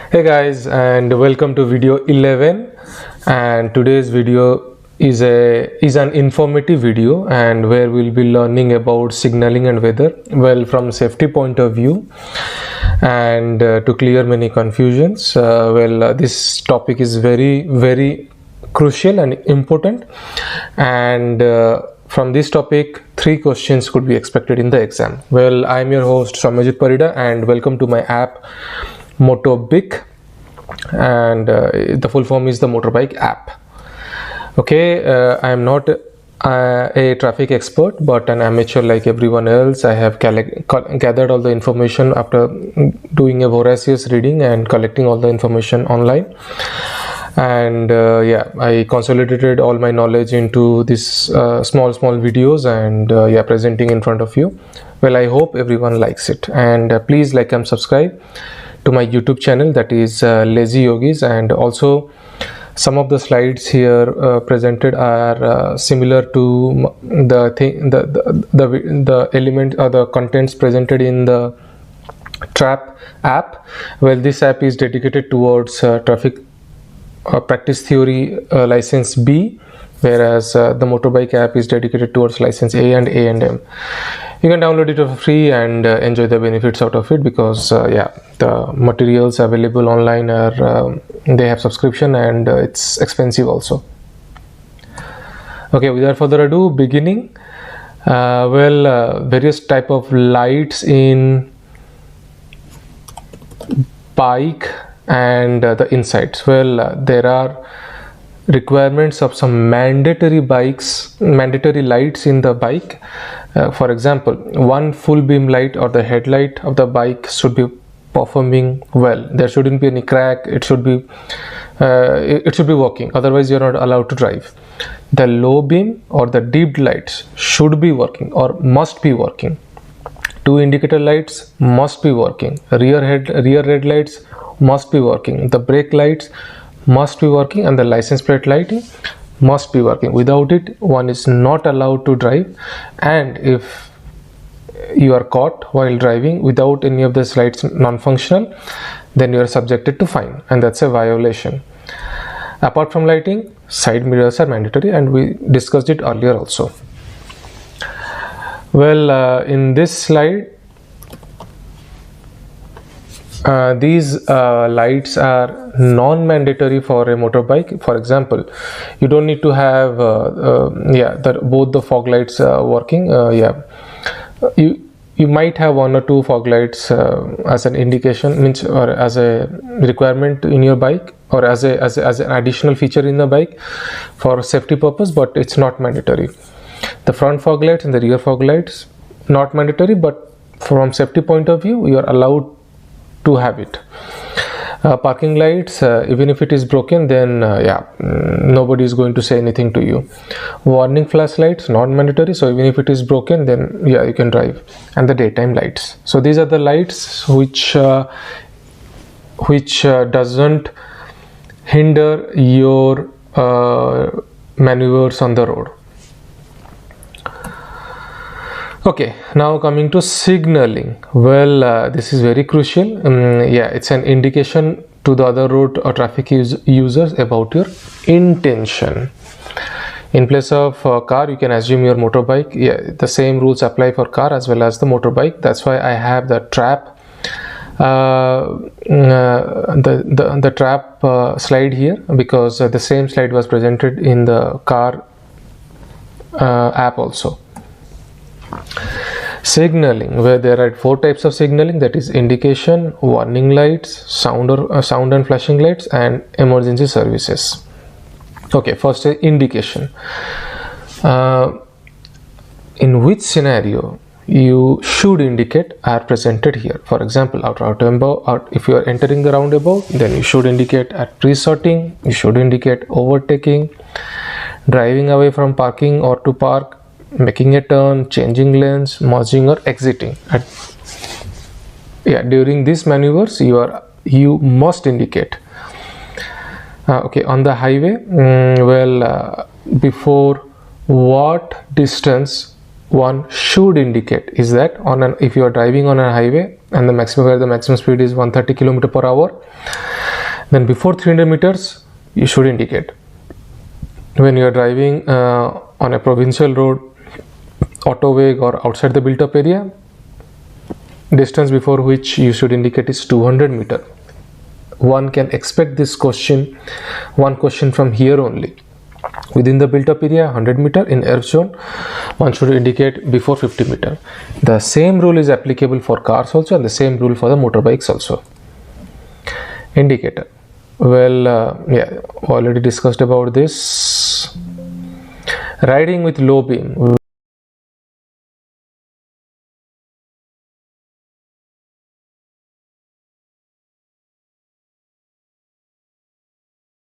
Hey guys, and welcome to video 11. And today's video is an informative video, and where we'll be learning about signaling and weather, well, from safety point of view, and to clear many confusions. This topic is very crucial and important, and from this topic 3 questions could be expected in the exam. Well, I'm your host Samajit Parida, and welcome to my app MOTOBIK, and the full form is the motorbike app. Okay, I am not a traffic expert, but an amateur like everyone else. I have gathered all the information after doing a voracious reading and collecting all the information online, and I consolidated all my knowledge into this small videos, and presenting in front of you. Well, I hope everyone likes it, and please like and subscribe to my YouTube channel, that is Lazy Yogis. And also some of the slides here presented are similar to the element or the contents presented in the TRAP app. Well, this app is dedicated towards traffic practice theory license B, whereas the motorbike app is dedicated towards license A and A&M. You can download it for free and enjoy the benefits out of it, because the materials available online are they have subscription, and it's expensive also. Okay, without further ado, beginning. Various type of lights in bike and the insights. There are requirements of some mandatory lights in the bike. For example, one full beam light or the headlight of the bike should be performing well. There shouldn't be any crack. It should be working, otherwise you're not allowed to drive. The low beam or the dipped lights should be working or must be working. 2 indicator lights must be working. Rear red lights must be working. The brake lights must be working, and the license plate lighting must be working. Without it, one is not allowed to drive. And if you are caught while driving without any of these lights non-functional, then you are subjected to fine, and that's a violation. Apart from lighting, side mirrors are mandatory, and we discussed it earlier also. In this slide, these lights are non-mandatory for a motorbike. For example, you don't need to have both the fog lights working. You might have 1 or 2 fog lights as an indication, or as a requirement in your bike, or as an additional feature in the bike for safety purpose, but it's not mandatory. The front fog lights and the rear fog lights, not mandatory, but from safety point of view, you are allowed to have it. Parking lights, even if it is broken, then nobody is going to say anything to you. Warning flashlights, not mandatory, so even if it is broken, then you can drive. And the daytime lights. So these are the lights which doesn't hinder your maneuvers on the road. Okay, now coming to signaling. This is very crucial. It's an indication to the other road or traffic users about your intention. In place of car, you can assume your motorbike. The same rules apply for car as well as the motorbike. That's why I have the trap the trap slide here, because the same slide was presented in the car app also. Signaling, where there are 4 types of signaling, that is indication, warning lights, sound and flashing lights, and emergency services. Okay, first indication. In which scenario you should indicate are presented here. For example, if you are entering the roundabout, then you should indicate at pre-sorting, you should indicate overtaking, driving away from parking or to park, making a turn, changing lanes, merging or exiting. During these maneuvers you must indicate. On the highway, before what distance one should indicate is that if you are driving on a highway and the maximum speed is 130 km per hour, Then before 300 meters you should indicate. When you are driving on a provincial road, autoway, or outside the built up area, distance before which you should indicate is 200 meter. One can expect this question, one question from here only. Within the built up area 100 meter, in air zone one should indicate before 50 meter. The same rule is applicable for cars also, and the same rule for the motorbikes also. Indicator, well, yeah, already discussed about this. Riding with low beam,